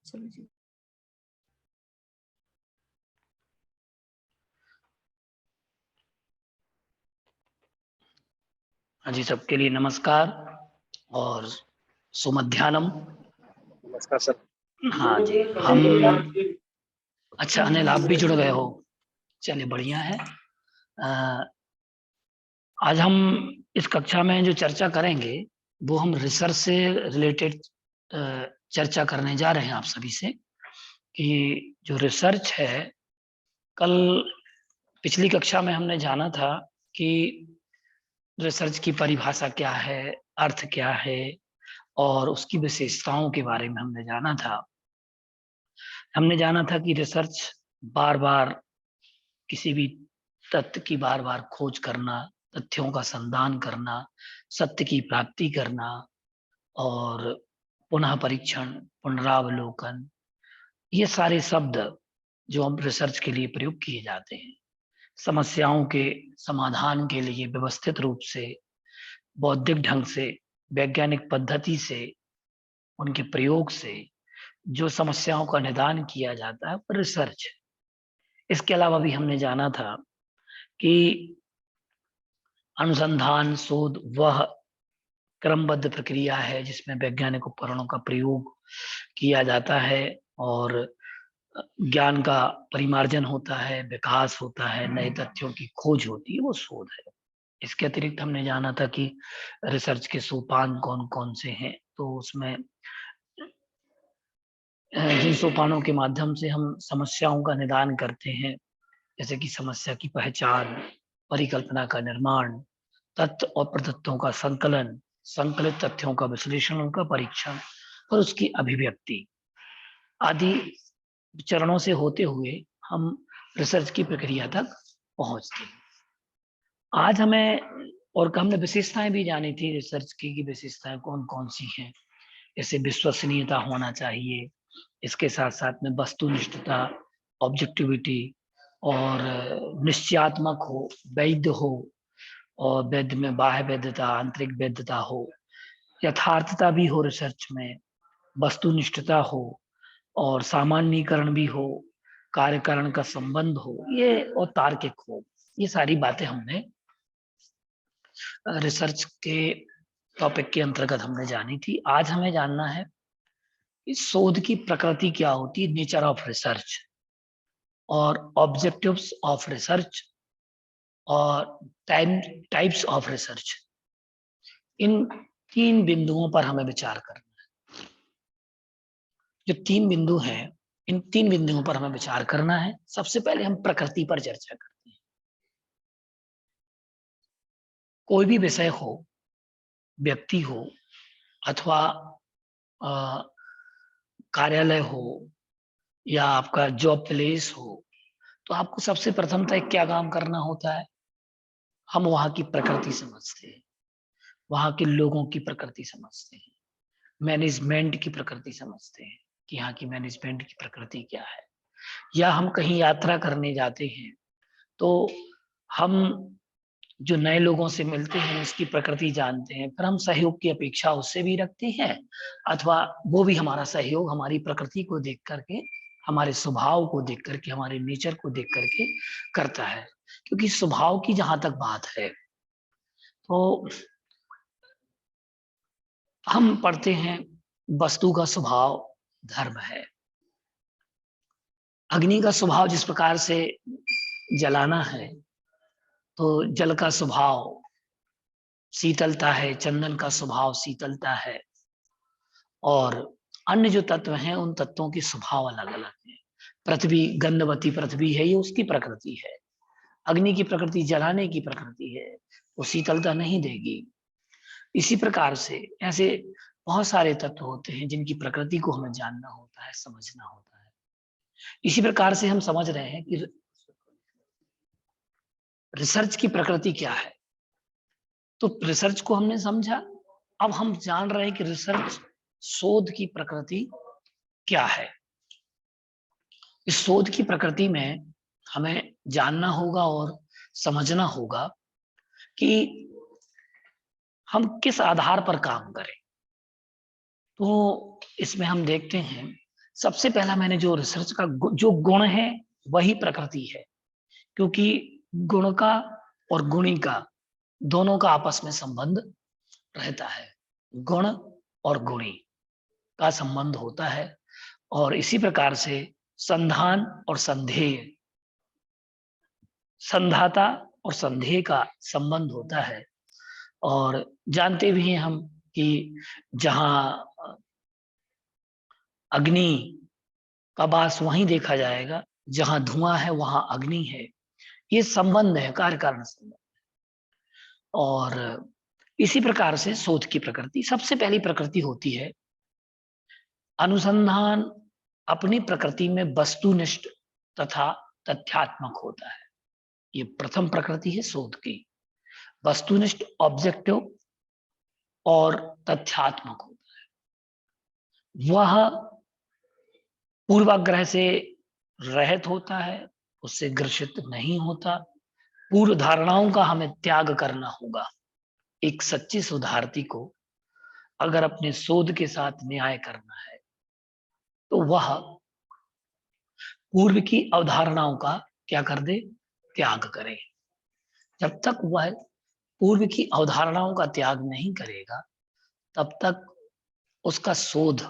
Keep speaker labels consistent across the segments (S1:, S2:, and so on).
S1: चलो जी।
S2: हाँ जी, सबके लिए नमस्कार और सुमध्यानम।
S3: नमस्कार सर।
S2: हाँ जी, हम अच्छा अनिल, आप भी जुड़ गए हो, चलिए बढ़िया है। आज हम इस कक्षा में जो चर्चा करेंगे वो हम रिसर्च से रिलेटेड चर्चा करने जा रहे हैं आप सभी से कि जो रिसर्च है, कल पिछली कक्षा में हमने जाना था कि रिसर्च की परिभाषा क्या है, अर्थ क्या है और उसकी विशेषताओं के बारे में हमने जाना था कि रिसर्च बार बार किसी भी तथ्य की बार बार खोज करना, तथ्यों का संधान करना, सत्य की प्राप्ति करना और पुनः परीक्षण, पुनरावलोकन, ये सारे शब्द जो हम रिसर्च के लिए प्रयोग किए जाते हैं। समस्याओं के समाधान के लिए व्यवस्थित रूप से, बौद्धिक ढंग से, वैज्ञानिक पद्धति से, उनके प्रयोग से जो समस्याओं का निदान किया जाता है वो रिसर्च है। इसके अलावा भी हमने जाना था कि अनुसंधान, शोध वह क्रमबद्ध प्रक्रिया है जिसमें वैज्ञानिक उपकरणों का प्रयोग किया जाता है और ज्ञान का परिमार्जन होता है, विकास होता है, नए तथ्यों की खोज होती है, वो शोध है। इसके अतिरिक्त हमने जाना था कि रिसर्च के सोपान कौन कौन से हैं, तो उसमें जिन सोपानों के माध्यम से हम समस्याओं का निदान करते हैं, जैसे कि समस्या की पहचान, परिकल्पना का निर्माण, तथ्य और प्रतत्वों का संकलन, संकलित तथ्यों का विश्लेषण, उनका परीक्षण और उसकी अभिव्यक्ति आदि चरणों से होते हुए हम रिसर्च की प्रक्रिया तक पहुंचते हैं। आज हमें और हमने विशेषताएं भी जानी थी रिसर्च की, विशेषताएं कौन कौन सी हैं। जैसे विश्वसनीयता होना चाहिए, इसके साथ साथ में वस्तुनिष्ठता, ऑब्जेक्टिविटी और निश्चयात्मक हो, वैध हो और वैध में बाह्य वैधता, आंतरिक वैधता हो, यथार्थता भी हो रिसर्च में, वस्तुनिष्ठता हो और सामान्यीकरण भी हो, कार्यकरण का संबंध हो, ये और तार्किक हो। ये सारी बातें हमने रिसर्च के टॉपिक के अंतर्गत हमने जानी थी। आज हमें जानना है कि शोध की प्रकृति क्या होती है, नेचर ऑफ रिसर्च और ऑब्जेक्टिव्स ऑफ रिसर्च और टाइप्स ऑफ रिसर्च। इन तीन बिंदुओं पर हमें विचार करना है। जो तीन बिंदु हैं, इन तीन बिंदुओं पर हमें विचार करना है। सबसे पहले हम प्रकृति पर चर्चा करते हैं। कोई भी विषय हो, व्यक्ति हो अथवा कार्यालय हो या आपका जॉब प्लेस हो, तो आपको सबसे प्रथमतः क्या काम करना होता है? हम वहां की प्रकृति समझते हैं, वहां के लोगों की प्रकृति समझते हैं, मैनेजमेंट की प्रकृति समझते हैं कि यहाँ की मैनेजमेंट की प्रकृति क्या है। या हम कहीं यात्रा करने जाते हैं तो हम जो नए लोगों से मिलते हैं उसकी प्रकृति जानते हैं, फिर हम सहयोग की अपेक्षा उससे भी रखते हैं अथवा वो भी हमारा सहयोग हमारी प्रकृति को देख करके, हमारे स्वभाव को देख करके, हमारे नेचर को देख करके करता है। क्योंकि स्वभाव की जहां तक बात है तो हम पढ़ते हैं वस्तु का स्वभाव धर्म है। अग्नि का स्वभाव जिस प्रकार से जलाना है, तो जल का स्वभाव शीतलता है, चंदन का स्वभाव शीतलता है और अन्य जो तत्व हैं उन तत्वों के स्वभाव अलग अलग हैं। पृथ्वी गंधवती पृथ्वी है, ये उसकी प्रकृति है। अग्नि की प्रकृति जलाने की प्रकृति है, वो शीतलता नहीं देगी। इसी प्रकार से ऐसे बहुत सारे तत्व होते हैं जिनकी प्रकृति को हमें जानना होता है, समझना होता है। इसी प्रकार से हम समझ रहे हैं कि रिसर्च की प्रकृति क्या है। तो रिसर्च को हमने समझा, अब हम जान रहे हैं कि रिसर्च शोध की प्रकृति क्या है। इस शोध की प्रकृति में हमें जानना होगा और समझना होगा कि हम किस आधार पर काम करें। तो इसमें हम देखते हैं सबसे पहला मैंने जो रिसर्च का जो गुण है वही प्रकृति है, क्योंकि गुण का और गुणी का दोनों का आपस में संबंध रहता है। गुण और गुणी का संबंध होता है, और इसी प्रकार से संधान और संधेय, संधाता और संधेय का संबंध होता है। और जानते भी हैं हम कि जहां अग्नि का वास वहीं देखा जाएगा, जहां धुआं है वहां अग्नि है। ये संबंध है, कार्य कारण संबंध। और इसी प्रकार से शोध की प्रकृति, सबसे पहली प्रकृति होती है अनुसंधान अपनी प्रकृति में वस्तुनिष्ठ तथा तथ्यात्मक होता है। ये प्रथम प्रकृति है शोध की, वस्तुनिष्ठ ऑब्जेक्टिव और तथ्यात्मक होता है। वह पूर्वाग्रह से रहित होता है, उससे ग्रसित नहीं होता। पूर्व धारणाओं का हमें त्याग करना होगा। एक सच्ची शोधार्थी को अगर अपने शोध के साथ न्याय करना है तो वह पूर्व की अवधारणाओं का क्या कर दे, त्याग करे। जब तक वह पूर्व की अवधारणाओं का त्याग नहीं करेगा तब तक उसका शोध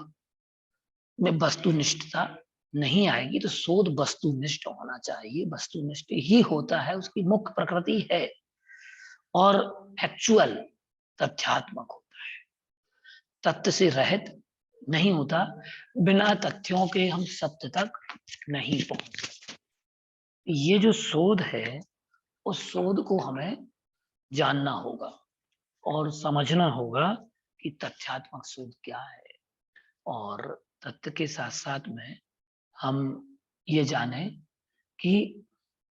S2: में वस्तुनिष्ठता नहीं आएगी। तो शोध वस्तुनिष्ठ होना चाहिए, वस्तुनिष्ठ ही होता है, उसकी मुख्य प्रकृति है। और फैक्चुअल तथ्यात्मक होता है, तथ्य से रहित नहीं होता। बिना तथ्यों के हम सत्य तक नहीं पहुंच सकते। ये जो शोध है उस शोध को हमें जानना होगा और समझना होगा कि तथ्यात्मक शोध क्या है। और तथ्य के साथ साथ में हम ये जाने कि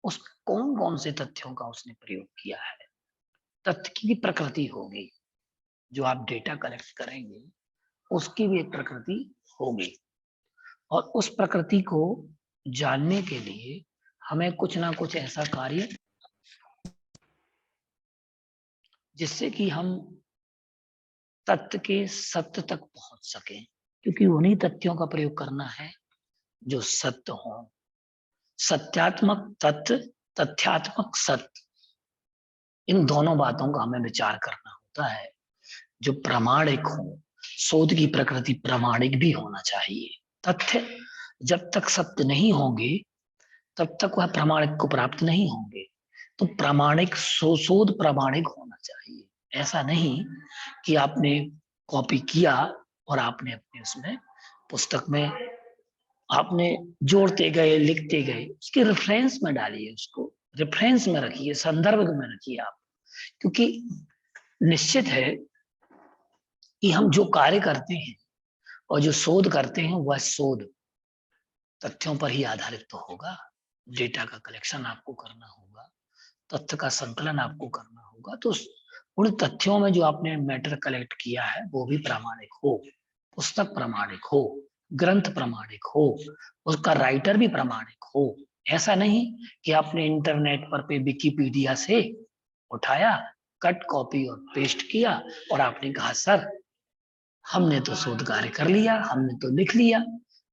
S2: उस कौन कौन से तथ्यों का उसने प्रयोग किया है। तथ्य की भी प्रकृति होगी, जो आप डेटा कलेक्ट करेंगे उसकी भी एक प्रकृति होगी, और उस प्रकृति को जानने के लिए हमें कुछ ना कुछ ऐसा कार्य जिससे कि हम तथ्य के सत्य तक पहुंच सके, क्योंकि उन्हीं तथ्यों का प्रयोग करना है जो सत्य हो। सत्यात्मक तथ्य, तथ्यात्मक सत्य, इन दोनों बातों का हमें विचार करना होता है जो प्रामाणिक हो। शोध की प्रकृति प्रामाणिक भी होना चाहिए। तथ्य जब तक सत्य नहीं होंगे तब तक वह प्रामाणिक को प्राप्त नहीं होंगे। तो प्रामाणिक शोध प्रामाणिक होना चाहिए। ऐसा नहीं कि आपने कॉपी किया और आपने अपने उसमें पुस्तक में आपने जोड़ते गए, लिखते गए, उसके रेफरेंस में डालिए, उसको रेफरेंस में रखिए, संदर्भ में रखिए आप। क्योंकि निश्चित है कि हम जो कार्य करते हैं और जो शोध करते हैं वह शोध तथ्यों पर ही आधारित तो होगा। डेटा का कलेक्शन आपको करना होगा, तथ्य का संकलन आपको करना होगा। तो उन तथ्यों में जो आपने मैटर कलेक्ट किया है वो भी प्रामाणिक हो, पुस्तक प्रामाणिक हो, ग्रंथ प्रामाणिक हो, उसका राइटर भी प्रामाणिक हो। ऐसा नहीं कि आपने इंटरनेट पर पे विकिपीडिया से उठाया, कट कॉपी और पेस्ट किया और आपने कहा सर हमने तो शोध कार्य कर लिया, हमने तो लिख लिया।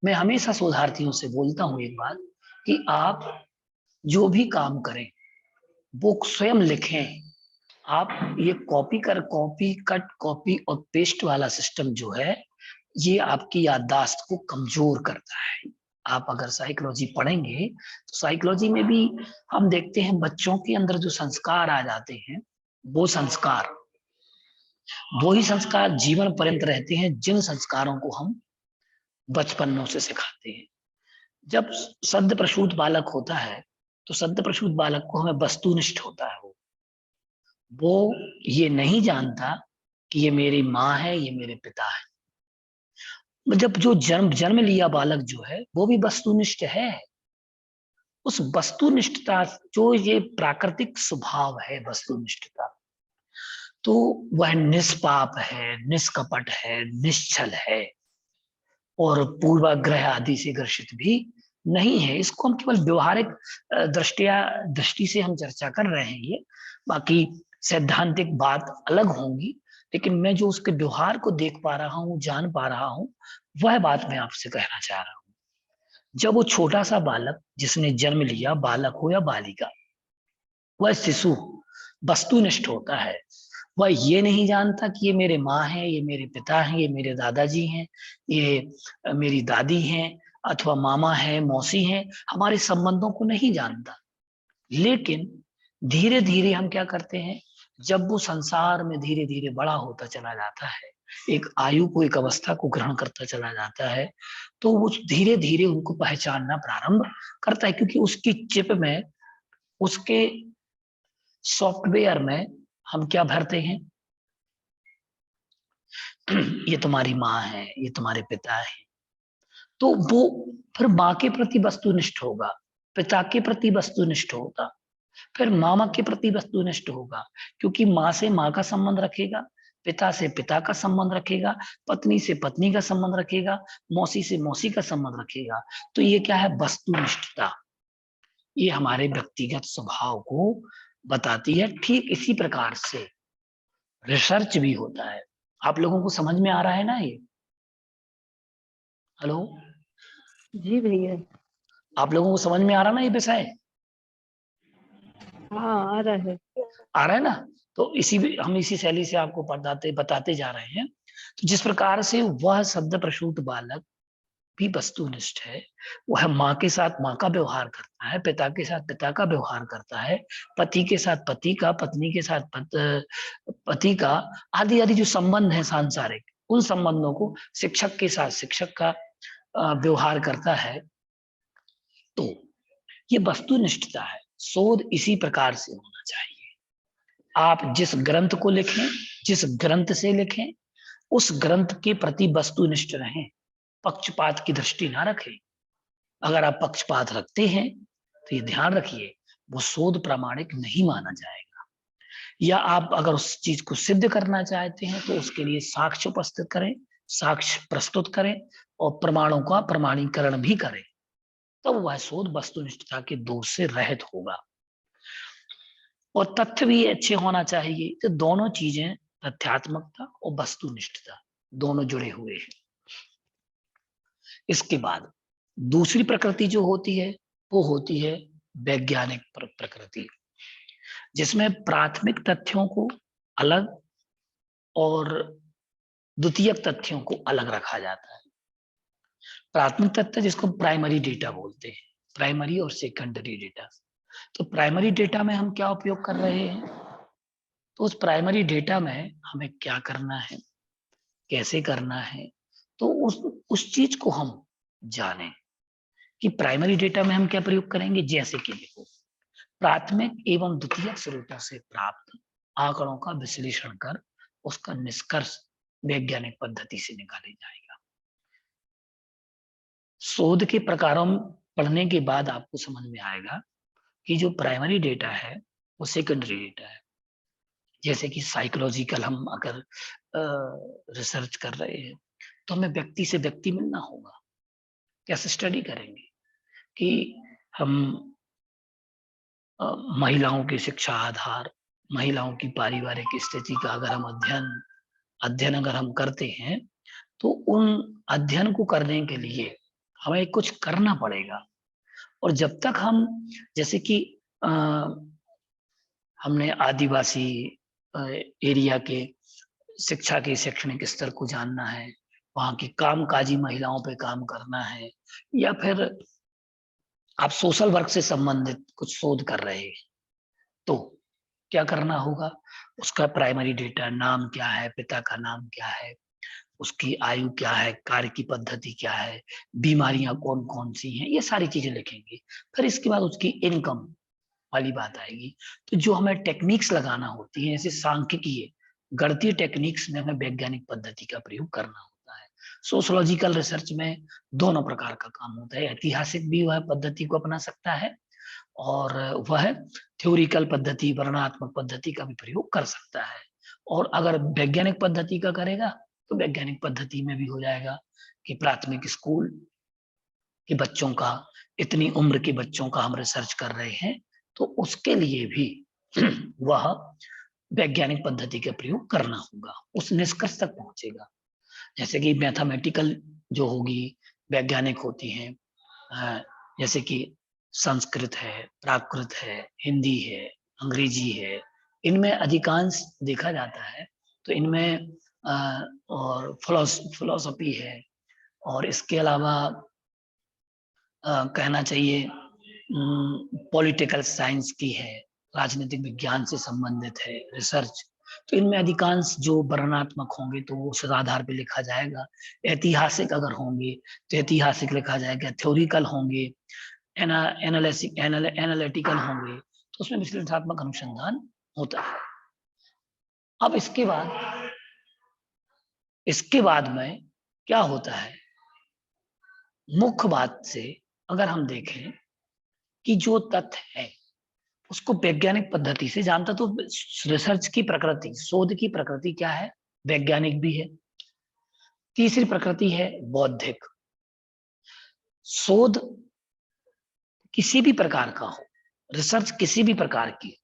S2: मैं हमेशा शोधार्थियों से बोलता हूं एक बात कि आप जो भी काम करें वो स्वयं लिखें। आप ये कॉपी कट कॉपी और पेस्ट वाला सिस्टम जो है ये आपकी याददाश्त को कमजोर करता है। आप अगर साइकोलॉजी पढ़ेंगे तो साइकोलॉजी में भी हम देखते हैं बच्चों के अंदर जो संस्कार आ जाते हैं वो ही संस्कार जीवन पर्यंत रहते हैं, जिन संस्कारों को हम बचपनों से सिखाते हैं। जब सद्य प्रसूत बालक होता है तो सद्य प्रसूत बालक को हमें वस्तुनिष्ठ होता है। वो ये नहीं जानता कि ये मेरी माँ है, ये मेरे पिता है। जब जो जन्म लिया बालक जो है वो भी वस्तुनिष्ठ है। उस वस्तुनिष्ठता जो ये प्राकृतिक स्वभाव है वस्तुनिष्ठता, तो वह निष्पाप है, निष्कपट है, निश्चल है और पूर्वाग्रह आदि से ग्रसित भी नहीं है। इसको हम केवल व्यवहारिक दृष्टि से हम चर्चा कर रहे हैं। ये बाकी सैद्धांतिक बात अलग होंगी, लेकिन मैं जो उसके व्यवहार को देख पा रहा हूँ, जान पा रहा हूँ, वह बात मैं आपसे कहना चाह रहा हूँ। जब वो छोटा सा बालक जिसने जन्म लिया, बालक हो या बालिका, वह शिशु वस्तुनिष्ठ होता है। वह ये नहीं जानता कि ये मेरे माँ हैं, ये मेरे पिता हैं, ये मेरे दादाजी हैं, ये मेरी दादी हैं, अथवा मामा है, मौसी हैं, हमारे संबंधों को नहीं जानता। लेकिन धीरे धीरे हम क्या करते हैं, जब वो संसार में धीरे धीरे बड़ा होता चला जाता है, एक आयु को, एक अवस्था को ग्रहण करता चला जाता है, तो वो धीरे धीरे उनको पहचानना प्रारंभ करता है, क्योंकि उसकी चिप में, उसके सॉफ्टवेयर में हम क्या भरते हैं, ये तुम्हारी माँ है, ये तुम्हारे पिता है। तो वो फिर माँ के प्रति वस्तुनिष्ठ होगा, पिता के प्रति वस्तुनिष्ठ होगा, फिर मामा के प्रति वस्तुनिष्ठ होगा, क्योंकि माँ से माँ का संबंध रखेगा, पिता से पिता का संबंध रखेगा, पत्नी से पत्नी का संबंध रखेगा, मौसी से मौसी का संबंध रखेगा। तो ये क्या है, वस्तुनिष्ठता। ये हमारे व्यक्तिगत स्वभाव को बताती है। ठीक इसी प्रकार से रिसर्च भी होता है। आप लोगों को समझ में आ रहा है ना ये? हेलो,
S1: जी भैया।
S2: आप लोगों को समझ में आ रहा ना ये विषय?
S1: हाँ, आ रहा है।
S2: आ रहा है ना? तो हम इसी शैली से आपको बताते जा रहे हैं। तो जिस प्रकार से वह सद्य प्रसूत बालक भी वस्तुनिष्ठ है, वह माँ के साथ माँ का व्यवहार करता है, पिता के साथ पिता का व्यवहार करता है, पति के साथ पति का, पत्नी के साथ पति का, आदि आदि जो संबंध है सांसारिक, उन संबंधों को शिक्षक के साथ शिक्षक का व्यवहार करता है। तो ये वस्तुनिष्ठता है। शोध इसी प्रकार से होना चाहिए। आप जिस ग्रंथ को लिखें, जिस ग्रंथ से लिखें, उस ग्रंथ के प्रति वस्तुनिष्ठ रहें, पक्षपात की दृष्टि ना रखें। अगर आप पक्षपात रखते हैं तो ये ध्यान रखिए, वो शोध प्रामाणिक नहीं माना जाएगा। या आप अगर उस चीज को सिद्ध करना चाहते हैं तो उसके लिए साक्ष्य उपस्थित करें, साक्ष्य प्रस्तुत करें और प्रमाणों का प्रमाणीकरण भी करें, तब वह शोध वस्तुनिष्ठता के दोष से रहित होगा। और तथ्य भी अच्छे होना चाहिए। तो दोनों चीजें, तथ्यात्मकता और वस्तुनिष्ठता, दोनों जुड़े हुए हैं। इसके बाद दूसरी प्रकृति जो होती है, वो होती है वैज्ञानिक प्रकृति, जिसमें प्राथमिक तथ्यों को अलग और द्वितीयक तथ्यों को अलग रखा जाता है। प्राथमिक तथ्य जिसको प्राइमरी डेटा बोलते हैं, प्राइमरी और सेकेंडरी डेटा। तो प्राइमरी डेटा में हम क्या उपयोग कर रहे हैं, तो उस प्राइमरी डेटा में हमें क्या करना है, कैसे करना है, तो उस चीज को हम जाने कि प्राइमरी डेटा में हम क्या प्रयोग करेंगे। जैसे कि देखो, प्राथमिक एवं द्वितीयक स्रोतों से प्राप्त आंकड़ों का विश्लेषण कर उसका निष्कर्ष वैज्ञानिक पद्धति से निकाले जाएगा। शोध के प्रकारों पढ़ने के बाद आपको समझ में आएगा कि जो प्राइमरी डेटा है वो सेकेंडरी डेटा है। जैसे कि साइकोलॉजिकल हम अगर रिसर्च कर रहे हैं तो हमें व्यक्ति से व्यक्ति मिलना होगा। कैसे स्टडी करेंगे कि हम महिलाओं की शिक्षा आधार, महिलाओं की पारिवारिक स्थिति का अगर हम अध्ययन अगर हम करते हैं, तो उन अध्ययन को करने के लिए हमें कुछ करना पड़ेगा। और जब तक हम, जैसे कि हमने आदिवासी एरिया के शिक्षा के शैक्षणिक स्तर को जानना है, वहां की कामकाजी महिलाओं पे काम करना है, या फिर आप सोशल वर्क से संबंधित कुछ शोध कर रहे हैं, तो क्या करना होगा, उसका प्राइमरी डेटा, नाम क्या है, पिता का नाम क्या है, उसकी आयु क्या है, कार्य की पद्धति क्या है, बीमारियां कौन कौन सी हैं, ये सारी चीजें लिखेंगे। फिर इसके बाद उसकी इनकम वाली बात आएगी। तो जो हमें टेक्निक्स लगाना होती है, जैसे सांख्यिकी, गणितीय टेक्निक्स में हमें वैज्ञानिक पद्धति का प्रयोग करना होता है। सोशोलॉजिकल रिसर्च में दोनों प्रकार का काम होता है। ऐतिहासिक भी वह पद्धति को अपना सकता है और वह थ्योरिकल पद्धति, वर्णनात्मक पद्धति का भी प्रयोग कर सकता है। और अगर वैज्ञानिक पद्धति का करेगा तो वैज्ञानिक पद्धति में भी हो जाएगा कि प्राथमिक स्कूल के बच्चों का, इतनी उम्र के बच्चों का हम रिसर्च कर रहे हैं, तो उसके लिए भी वह वैज्ञानिक पद्धति का प्रयोग करना होगा, उस निष्कर्ष तक पहुंचेगा। जैसे कि मैथमेटिकल जो होगी वैज्ञानिक होती हैं, जैसे कि संस्कृत है, प्राकृत है, हिंदी है, अंग्रेजी है, इनमें अधिकांश देखा जाता है। तो इनमें और फिलोसफी है, और इसके अलावा कहना चाहिए पॉलिटिकल साइंस की है, राजनीतिक विज्ञान से संबंधित है रिसर्च। तो इनमें अधिकांश जो वर्णनात्मक होंगे तो वो उस आधार पे लिखा जाएगा। ऐतिहासिक अगर होंगे तो ऐतिहासिक लिखा जाएगा, थ्योरिकल होंगे, एनालिटिकल होंगे, तो उसमें विश्लेषणात्मक अनुसंधान होता है। अब इसके बाद में क्या होता है, मुख्य बात से अगर हम देखें कि जो तथ्य है उसको वैज्ञानिक पद्धति से जानता, तो रिसर्च की प्रकृति, शोध की प्रकृति क्या है, वैज्ञानिक भी है। तीसरी प्रकृति है बौद्धिक। शोध किसी भी प्रकार का हो, रिसर्च किसी भी प्रकार की,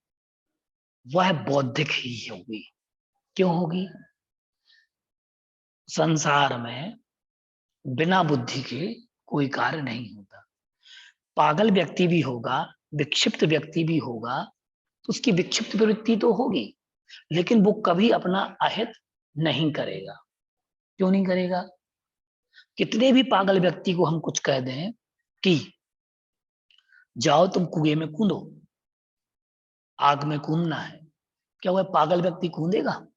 S2: वह बौद्धिक ही होगी। क्यों होगी? संसार में बिना बुद्धि के कोई कार्य नहीं होता। पागल व्यक्ति भी होगा, विक्षिप्त व्यक्ति भी होगा, तो उसकी विक्षिप्त प्रवृत्ति तो होगी, लेकिन वो कभी अपना अहित नहीं करेगा। क्यों नहीं करेगा? कितने भी पागल व्यक्ति को हम कुछ कह दें कि जाओ तुम कुएं में कूदो, आग में कूदना है, क्या वह पागल व्यक्ति कूदेगा?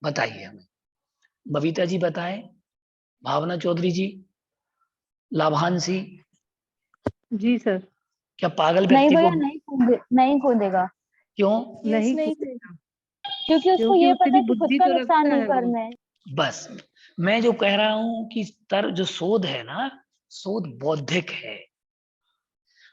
S2: बताइए हमें। बबीता जी बताएं, भावना चौधरी जी, लाभांशी,
S1: जी सर।
S2: क्या पागल
S4: नहीं
S2: व्यक्ति
S4: भैया,
S2: को
S4: नहीं कूदेगा।
S2: क्यों?
S1: नहीं
S4: नहीं
S1: कूदेगा,
S4: क्योंकि उसको
S1: क्योंकि
S4: ये
S1: उतनी
S4: पता है कि खुद
S1: बुद्धि
S4: का
S1: तो
S4: नुकसान
S1: रखता
S4: नहीं
S1: है वो।
S4: करना है।
S2: बस मैं जो कह रहा हूं कि जो शोध है ना, शोध बौद्धिक है।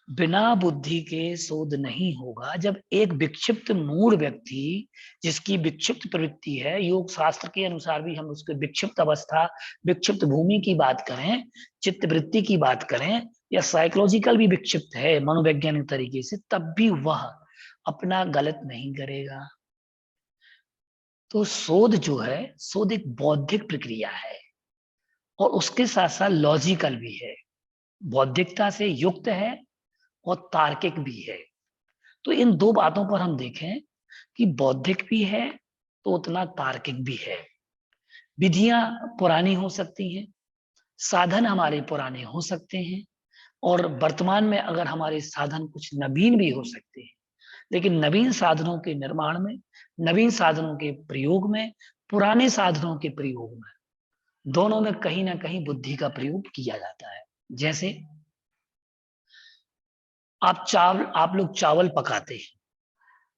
S2: बिना बुद्धि के शोध नहीं होगा। जब एक विक्षिप्त मूढ़ व्यक्ति, जिसकी विक्षिप्त प्रवृत्ति है, योग शास्त्र के अनुसार भी हम उसके विक्षिप्त अवस्था, विक्षिप्त भूमि की बात करें, चित्त वृत्ति की बात करें, या साइकोलॉजिकल भी विक्षिप्त है मनोवैज्ञानिक तरीके से, तब भी वह अपना गलत नहीं करेगा। तो शोध जो है, शोध एक बौद्धिक प्रक्रिया है, और उसके साथ साथ लॉजिकल भी है, बौद्धिकता से युक्त है और तार्किक भी है। तो इन दो बातों पर हम देखें कि बौद्धिक भी है तो उतना तार्किक भी है। विधियां पुरानी हो सकती हैं, साधन हमारे पुराने हो सकते हैं, और वर्तमान में अगर हमारे साधन कुछ नवीन भी हो सकते हैं, लेकिन नवीन साधनों के निर्माण में, नवीन साधनों के प्रयोग में, पुराने साधनों के प्रयोग में, दोनों में कहीं ना कहीं बुद्धि का प्रयोग किया जाता है। जैसे आप लोग चावल पकाते हैं,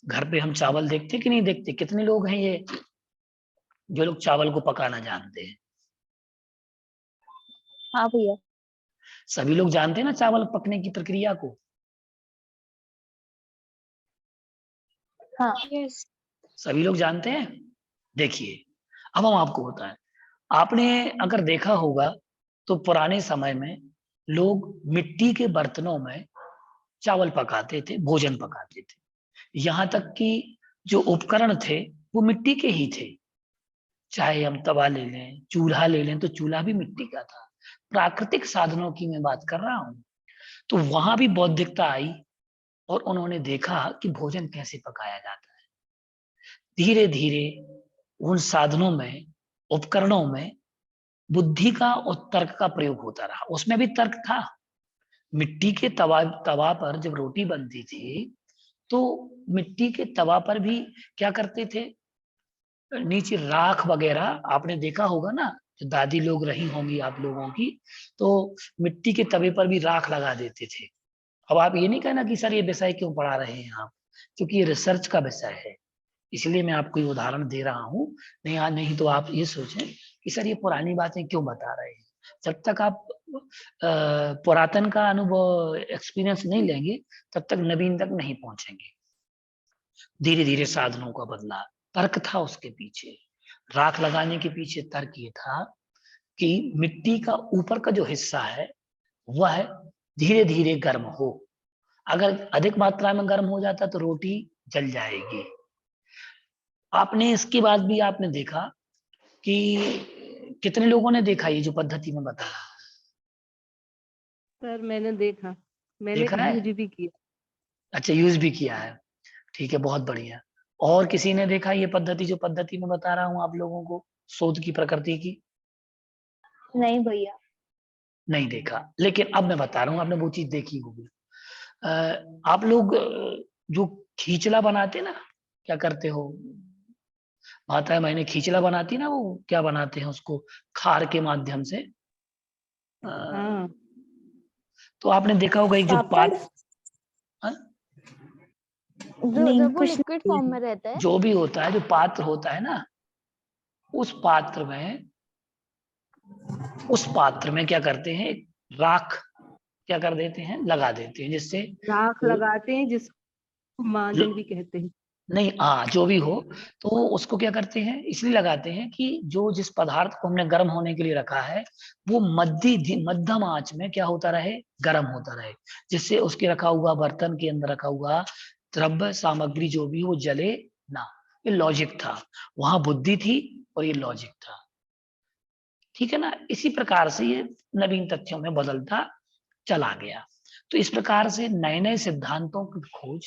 S2: घर पे हम चावल देखते कि नहीं देखते? कितने लोग हैं ये जो लोग चावल को पकाना जानते हैं?
S4: हाँ भैया।
S2: सभी लोग जानते हैं ना चावल पकने की प्रक्रिया को?
S4: हाँ।
S2: सभी लोग जानते हैं। देखिए, अब हम आपको बताएं, आपने अगर देखा होगा तो पुराने समय में लोग मिट्टी के बर्तनों में चावल पकाते थे, भोजन पकाते थे। यहाँ तक कि जो उपकरण थे वो मिट्टी के ही थे। चाहे हम तवा ले लें, चूल्हा ले लें, तो चूल्हा भी मिट्टी का था। प्राकृतिक साधनों की मैं बात कर रहा हूं। तो वहां भी बौद्धिकता आई, और उन्होंने देखा कि भोजन कैसे पकाया जाता है। धीरे धीरे उन साधनों में, उपकरणों में बुद्धि का और तर्क का प्रयोग होता रहा। उसमें भी तर्क था। मिट्टी के तवा पर जब रोटी बनती थी, तो मिट्टी के तवा पर भी क्या करते थे, नीचे राख वगैरह आपने देखा होगा ना, जो दादी लोग रही होंगी आप लोगों की, तो मिट्टी के तवे पर भी राख लगा देते थे। अब आप ये नहीं कहना कि सर ये विषय क्यों पढ़ा रहे हैं आप, क्योंकि ये रिसर्च का विषय है, इसलिए मैं आपको ये उदाहरण दे रहा हूँ। नहीं तो आप ये सोचें कि सर ये पुरानी बातें क्यों बता रहे हैं। जब तक आप पुरातन का अनुभव, एक्सपीरियंस नहीं लेंगे, तब तक नवीन तक नहीं पहुंचेंगे। धीरे धीरे साधनों का बदला, तर्क था उसके पीछे। राख लगाने के पीछे तर्क ये था कि मिट्टी का ऊपर का जो हिस्सा है वह धीरे धीरे गर्म हो। अगर अधिक मात्रा में गर्म हो जाता तो रोटी जल जाएगी। आपने इसके बाद भी आपने देखा कि कितने लोगों ने देखा ये जो पद्धति में बताया,
S1: सर मैंने देखा, मैंने
S2: देखा है?
S1: यूज भी किया।
S2: अच्छा, यूज भी किया है। ठीक है, बहुत बढ़िया। और किसी ने देखा ये पद्धति, जो पद्धति मैं बता रहा हूँ आप लोगों को, शोध की प्रकृति की?
S4: नहीं भैया।
S2: नहीं देखा, लेकिन अब मैं बता रहा हूँ, आपने वो चीज देखी होगी। आप लोग जो खींचला बनाते ना, क्या करते हो, माता है मैंने खींचला बनाती ना, वो क्या बनाते हैं उसको, खार के माध्यम से। अ,
S1: हाँ,
S2: तो आपने देखा होगा एक जो
S4: पापड़
S2: हाँ,
S4: जो
S1: नहीं
S4: जब वो
S1: कुछ
S4: लिक्विड
S1: नहीं।
S4: फॉर्म में रहता है।
S2: जो भी होता है, जो पात्र होता है ना, उस पात्र में उस पात्र में क्या करते हैं, राख क्या कर देते हैं, लगा देते हैं, जिससे
S1: राख
S2: वो,
S1: लगाते हैं जिसको मार्जन भी कहते हैं।
S2: नहीं जो भी हो, तो उसको क्या करते हैं, इसलिए लगाते हैं कि जो जिस पदार्थ को हमने गर्म होने के लिए रखा है, वो मध्यम आंच में क्या होता रहे, गर्म होता रहे, जिससे उसके रखा हुआ बर्तन के अंदर रखा हुआ द्रव्य सामग्री जो भी वो जले ना। ये लॉजिक था, वहां बुद्धि थी और ये लॉजिक था। ठीक है ना? इसी प्रकार से ये नवीन तथ्यों में बदलता चला गया। तो इस प्रकार से नए नए सिद्धांतों की खोज,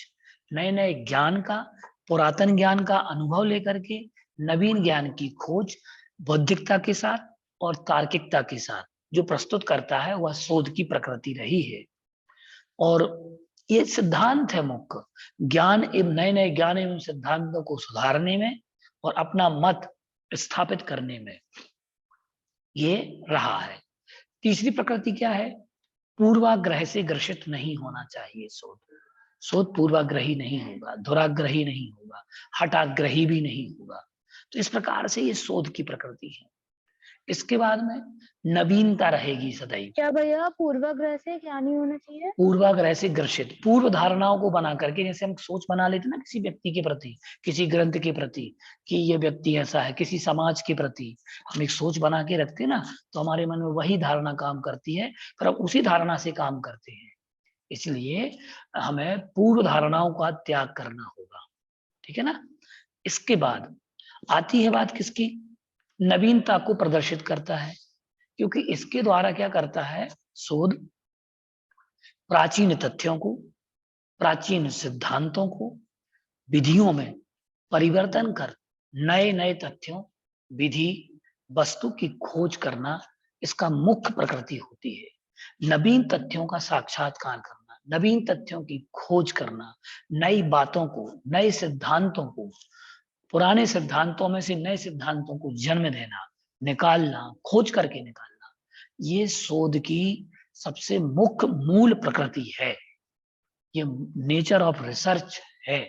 S2: नए नए ज्ञान का, पुरातन ज्ञान का अनुभव लेकर के नवीन ज्ञान की खोज बौद्धिकता के साथ और तार्किकता के साथ जो प्रस्तुत करता है, वह शोध की प्रकृति रही है। और ये सिद्धांत है मुख्य, ज्ञान एवं नए नए ज्ञान एवं सिद्धांतों को सुधारने में और अपना मत स्थापित करने में ये रहा है। तीसरी प्रकृति क्या है? पूर्वाग्रह से ग्रसित नहीं होना चाहिए शोध। शोध पूर्वाग्रही नहीं होगा, दुराग्रही नहीं होगा, हठाग्रही भी नहीं होगा। तो इस प्रकार से ये शोध की प्रकृति है। इसके बाद में नवीनता रहेगी सदैव।
S4: क्या भैया पूर्वाग्रह से क्या नहीं होना चाहिए?
S2: पूर्वाग्रह से ग्रसित, पूर्व धारणाओं को बना करके, जैसे हम सोच बना लेते ना किसी व्यक्ति के प्रति, किसी ग्रंथ के प्रति, कि ये व्यक्ति ऐसा है, किसी समाज के प्रति हम एक सोच बना के रखते ना, तो हमारे मन में वही धारणा काम करती है, पर हम उसी धारणा से काम करते हैं। इसलिए हमें पूर्व धारणाओं का त्याग करना होगा। ठीक है ना? इसके बाद आती है बात किसकी? नवीनता को प्रदर्शित करता है, क्योंकि इसके द्वारा क्या करता है शोध, प्राचीन तथ्यों को, प्राचीन सिद्धांतों को विधियों में परिवर्तन कर नए नए तथ्यों, विधि, वस्तु की खोज करना इसका मुख्य प्रकृति होती है। नवीन तथ्यों का साक्षात्कार करना, नवीन तथ्यों की खोज करना, नई बातों को, नए सिद्धांतों को, पुराने सिद्धांतों में से नए सिद्धांतों को जन्म देना, निकालना, खोज करके निकालना, ये शोध की सबसे मुख्य मूल प्रकृति है। ये नेचर ऑफ रिसर्च है,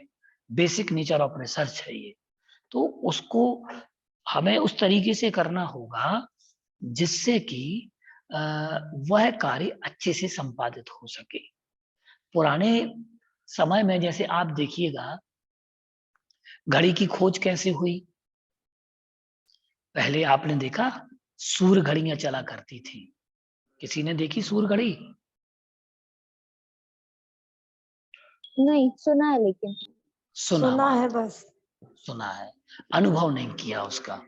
S2: बेसिक नेचर ऑफ रिसर्च है ये। तो उसको हमें उस तरीके से करना होगा जिससे कि वह कार्य अच्छे से संपादित हो सके। पुराने समय में जैसे आप देखिएगा, घड़ी की खोज कैसे हुई? पहले आपने देखा सूर्य घड़ियां चला करती थी। किसी ने देखी सूर्य घड़ी?
S4: नहीं सुना है लेकिन।
S2: सुना
S5: है बस।
S2: सुना है, अनुभव नहीं किया उसका।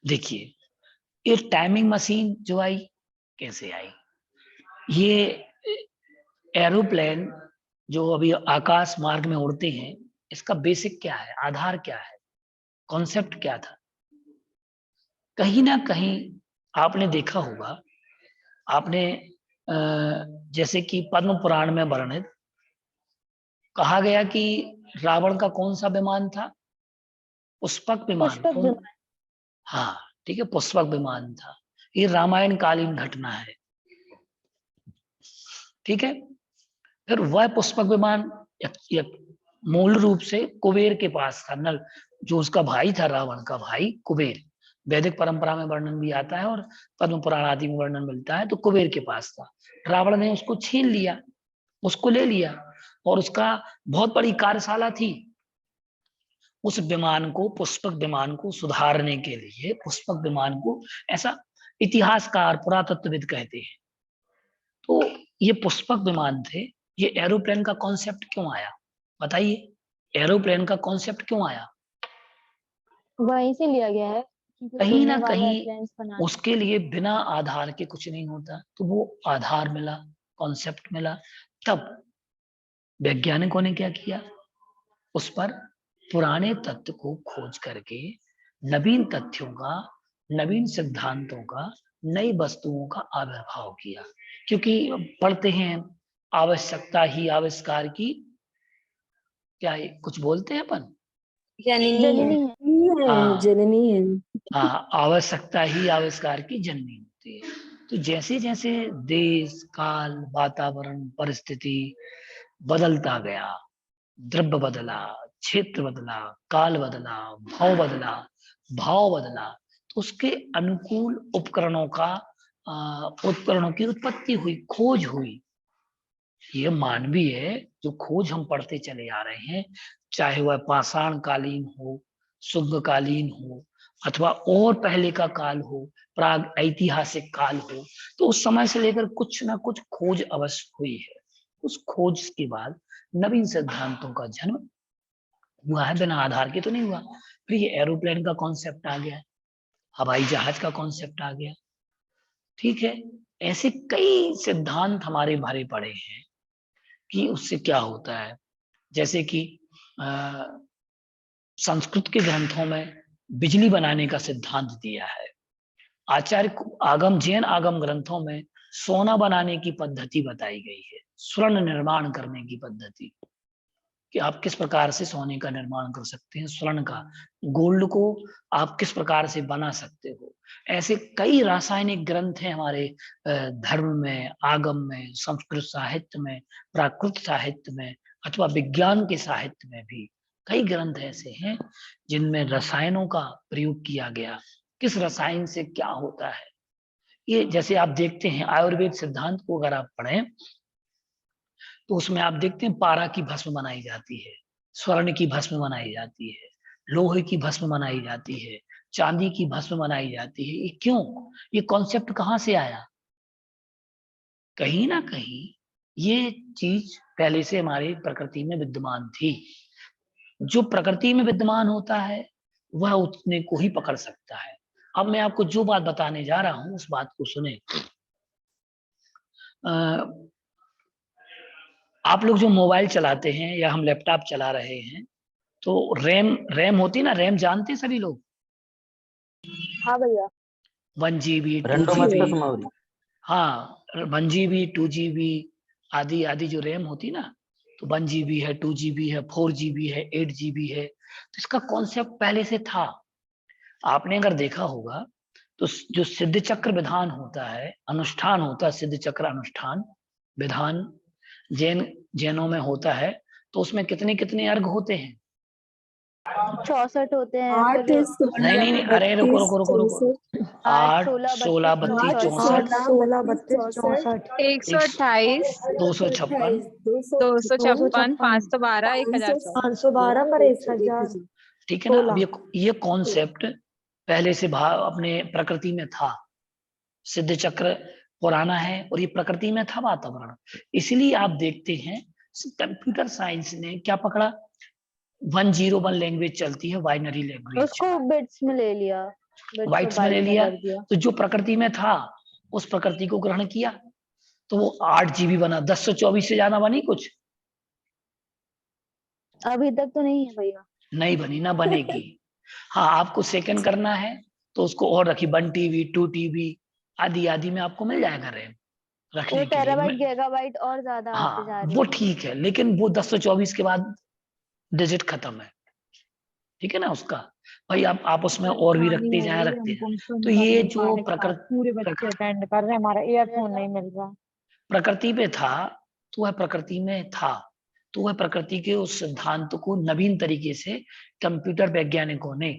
S2: देखिए, ये टाइमिंग मशीन जो आई, कैसे आई? ये एरोप्लेन जो अभी आकाश मार्ग में उड़ते हैं, इसका बेसिक क्या है, आधार क्या है, कॉन्सेप्ट क्या था? कहीं ना कहीं आपने देखा होगा, आपने जैसे कि पद्म पुराण में वर्णित कहा गया कि रावण का कौन सा विमान था? पुष्पक विमान।
S4: पुष्पक
S2: कौन?
S4: विमान।
S2: हाँ, ठीक है, पुष्पक विमान था। ये रामायण कालीन घटना है। ठीक है, फिर वह पुष्पक विमान मूल रूप से कुबेर के पास था। नल जो उसका भाई था, रावण का भाई कुबेर, वैदिक परंपरा में वर्णन भी आता है और पद्म पुराण आदि में वर्णन मिलता है, तो कुबेर के पास था। रावण ने उसको छीन लिया, उसको ले लिया, और उसका बहुत बड़ी कार्यशाला थी। उस विमान को, पुष्पक विमान को सुधारने के लिए, पुष्पक विमान को, ऐसा इतिहासकार पुरातत्वविद कहते हैं। तो ये पुष्पक विमान थे। ये एरोप्लेन का कॉन्सेप्ट क्यों आया बताइए? एरोप्लेन का कॉन्सेप्ट क्यों आया?
S4: वहीं से लिया गया है
S2: कहीं ना
S4: सुनने वाले
S2: कहीं
S4: reference बनाने।
S2: उसके लिए बिना आधार के कुछ नहीं होता। तो वो आधार मिला, कॉन्सेप्ट मिला, तब वैज्ञानिकों ने क्या किया, उस पर पुराने तथ्य को खोज करके नवीन तथ्यों का, नवीन सिद्धांतों का, नई वस्तुओं का आविर्भाव किया। क्योंकि पढ़ते हैं आवश्यकता ही आविष्कार की, क्या है, कुछ बोलते हैं अपन,
S4: जननी है।
S2: हाँ
S5: जननी है।
S2: हाँ, आवश्यकता ही आविष्कार की जननी होती है। तो जैसे जैसे देश काल वातावरण परिस्थिति बदलता गया, द्रव्य बदला, क्षेत्र बदला, काल बदला, भाव बदला, तो उसके अनुकूल उपकरणों की उत्पत्ति हुई, खोज हुई। ये मानवीय है जो खोज हम पढ़ते चले आ रहे हैं, चाहे वह पाषाण कालीन हो, शुंग कालीन हो, अथवा और पहले का काल हो, प्राग ऐतिहासिक काल हो, तो उस समय से लेकर कुछ ना कुछ खोज अवश्य हुई है। उस खोज के बाद नवीन सिद्धांतों का जन्म हुआ है, बिना आधार के तो नहीं हुआ। फिर ये एरोप्लेन का कॉन्सेप्ट आ गया, हवाई जहाज का कॉन्सेप्ट आ गया, ठीक है। ऐसे कई सिद्धांत हमारे भरे पड़े हैं कि उससे क्या होता है। जैसे कि संस्कृत के ग्रंथों में बिजली बनाने का सिद्धांत दिया है। जैन आगम ग्रंथों में सोना बनाने की पद्धति बताई गई है, स्वर्ण निर्माण करने की पद्धति, कि आप किस प्रकार से सोने का निर्माण कर सकते हैं, स्वर्ण का, गोल्ड को आप किस प्रकार से बना सकते हो। ऐसे कई रासायनिक ग्रंथ हैं हमारे धर्म में, आगम में, संस्कृत साहित्य में, प्राकृत साहित्य में, अथवा विज्ञान के साहित्य में भी कई ग्रंथ ऐसे हैं जिनमें रसायनों का प्रयोग किया गया, किस रसायन से क्या होता है। ये जैसे आप देखते हैं आयुर्वेद सिद्धांत को अगर आप पढ़ें तो उसमें आप देखते हैं पारा की भस्म बनाई जाती है, स्वर्ण की भस्म बनाई जाती है, लोहे की भस्म बनाई जाती है, चांदी की भस्म बनाई जाती है। ये क्यों, ये कॉन्सेप्ट कहां से आया? कहीं ना कहीं ये चीज पहले से हमारी प्रकृति में विद्यमान थी। जो प्रकृति में विद्यमान होता है वह उतने को ही पकड़ सकता है। अब मैं आपको जो बात बताने जा रहा हूं उस बात को सुने। आप लोग जो मोबाइल चलाते हैं या हम लैपटॉप चला रहे हैं, तो रैम रैम होती है ना, रैम जानते हैं सभी लोग?
S4: हाँ भैया।
S2: 1 GB 2 GB, हाँ 1 GB 2 GB आदि आदि जो रैम होती ना, तो 1 GB है, 2 GB है, 4 GB है, 8 GB है। तो इसका कॉन्सेप्ट पहले से था। आपने अगर देखा होगा तो जो सिद्ध चक्र विधान होता है, अनुष्ठान होता है, सिद्ध चक्र अनुष्ठान विधान जैनों में होता है, तो उसमें कितने कितने अर्घ होते हैं?
S4: 64 होते हैं।
S5: 8
S4: फिर
S2: नहीं नहीं नहीं, अरे रुको रुको रुको रुको,
S4: 8
S2: 8
S4: 16
S2: 16 32 64
S5: 16 32 64
S6: 128
S2: 256
S6: 256 512 1004
S5: 512 पर 1000।
S2: ठीक है ना। अब ये कॉन्सेप्ट पहले से अपने प्रकृति में था। सिद्ध चक्र पुराना है और ये प्रकृति में था वातावरण। इसलिए आप देखते हैं कंप्यूटर साइंस ने क्या पकड़ा, 101 लैंग्वेज चलती है, बाइनरी लैंग्वेज,
S4: उसको बिट्स में ले लिया,
S2: बाइट्स में ले लिया। तो जो प्रकृति में था उस प्रकृति को ग्रहण किया, तो वो 8 GB बना। 1024 से ज्यादा बनी कुछ?
S4: अभी तक तो नहीं है भैया।
S2: नहीं बनी, ना बनेगी। हाँ, आपको सेकंड करना है तो उसको और रखी, 1 TB 2 TB आदि आदि में आपको मिल जाएगा रैम रखने
S4: वो
S2: के
S4: टेराबाइट
S2: लिए।
S4: गीगाबाइट और ज्यादा आते जा
S2: हाँ
S4: रहे
S2: वो
S4: हैं।
S2: ठीक है, लेकिन वो 1024 के बाद डिजिट खत्म है, ठीक है ना उसका। भाई आप उसमें और भी रखते जाए। तो ये जो
S6: पूरे बच्चे अटेंड कर रहे हैं, हमारा ईयरफोन नहीं मिल रहा।
S2: प्रकृति पे था, तो वह प्रकृति में था, तो वह प्रकृति के उस सिद्धांत को नवीन तरीके से कंप्यूटर वैज्ञानिकों ने,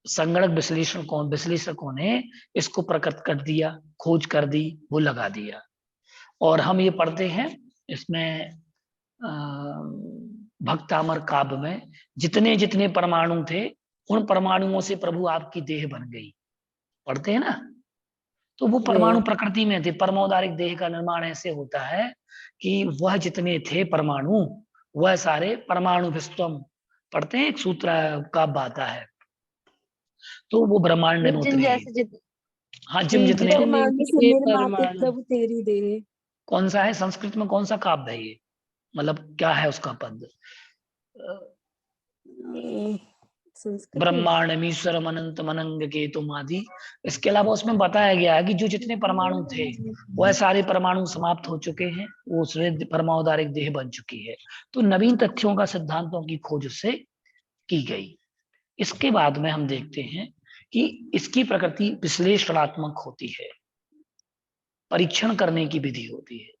S2: संगणक विश्लेषकों ने इसको प्रकट कर दिया, खोज कर दी, वो लगा दिया। और हम ये पढ़ते हैं इसमें भक्तामर काव्य में, जितने जितने परमाणु थे उन परमाणुओं से प्रभु आपकी देह बन गई, पढ़ते हैं ना। तो वो परमाणु प्रकृति में थे। परमोदारिक देह का निर्माण ऐसे होता है कि वह जितने थे परमाणु, वह सारे परमाणु विश्वम, पढ़ते हैं, एक सूत्र काव्य आता है, तो वो ब्रह्मांड में
S4: जिन
S2: उतरे।
S4: जैसे जित
S2: हाँ, जिम
S1: जी,
S2: जितने
S5: परमाणु से
S1: ये
S5: निर्माते
S1: परमाणु।
S5: प्रभु तेरी दे।
S2: कौन सा है संस्कृत में, कौन सा काव्य है ये, मतलब क्या है उसका पद?
S5: संस्कृत में
S2: ब्रह्मांडमीश्वरम अनंतम अनंग केतुम आदि। इसके अलावा उसमें बताया गया है कि जो जितने परमाणु थे वह सारे परमाणु समाप्त हो चुके हैं, वो उसमें परमाणुधारिक देह बन चुकी है। तो नवीन तथ्यों का सिद्धांतों की खोज उससे की गई। इसके बाद में हम देखते हैं कि इसकी प्रकृति विश्लेषणात्मक होती है, परीक्षण करने की विधि होती है।